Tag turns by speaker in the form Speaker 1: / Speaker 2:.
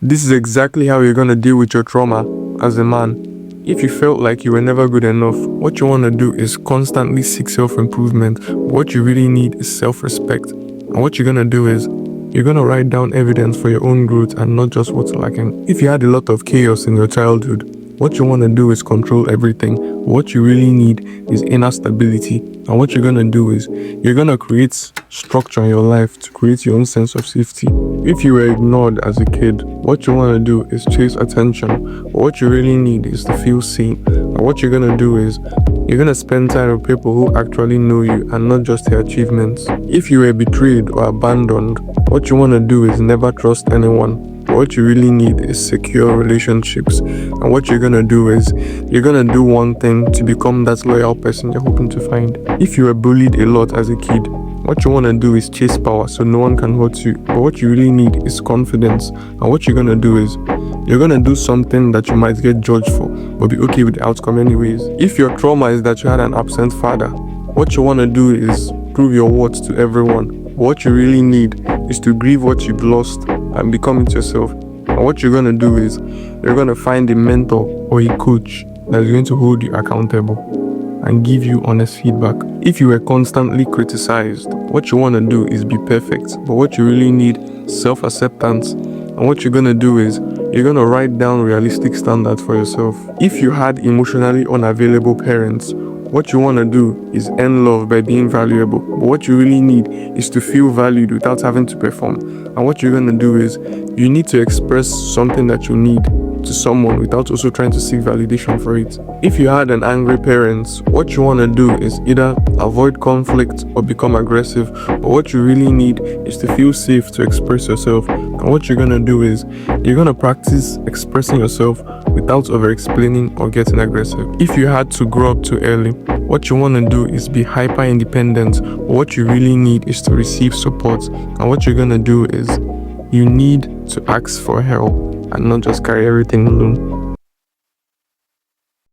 Speaker 1: This is exactly how you're gonna deal with your trauma as a man. If you felt like you were never good enough, what you want to do is constantly seek self-improvement. What you really need is self-respect. And what you're going to do is, you're going to write down evidence for your own growth and not just what's lacking. If you had a lot of chaos in your childhood, what you want to do is control everything. What you really need is inner stability. And what you're going to do is, you're going to create structure in your life to create your own sense of safety. If you were ignored as a kid, what you want to do is chase attention. But what you really need is to feel seen. And what you're going to do is, you're going to spend time with people who actually know you and not just your achievements. If you were betrayed or abandoned, what you want to do is never trust anyone. What you really need is secure relationships. And what you're gonna do is, you're gonna do one thing to become that loyal person you're hoping to find. If you were bullied a lot as a kid, what you wanna do is chase power so no one can hurt you. But what you really need is confidence. And what you're gonna do is, you're gonna do something that you might get judged for, but be okay with the outcome anyways. If your trauma is that you had an absent father, what you wanna do is prove your worth to everyone. What you really need is to grieve what you've lost and become it yourself. And what you're gonna do is, you're gonna find a mentor or a coach that is going to hold you accountable and give you honest feedback. If you were constantly criticized, what you wanna do is be perfect, but what you really need is self-acceptance. And what you're gonna do is, you're gonna write down realistic standards for yourself. If you had emotionally unavailable parents, what you want to do is earn love by being valuable. But what you really need is to feel valued without having to perform. And what you're going to do is, you need to express something that you need to someone without also trying to seek validation for it. If you had an angry parent, what you want to do is either avoid conflict or become aggressive. But what you really need is to feel safe to express yourself. And what you're going to do is, you're going to practice expressing yourself without over-explaining or getting aggressive. If you had to grow up too early, what you want to do is be hyper-independent. What you really need is to receive support. And what you're going to do is, you need to ask for help and not just carry everything alone.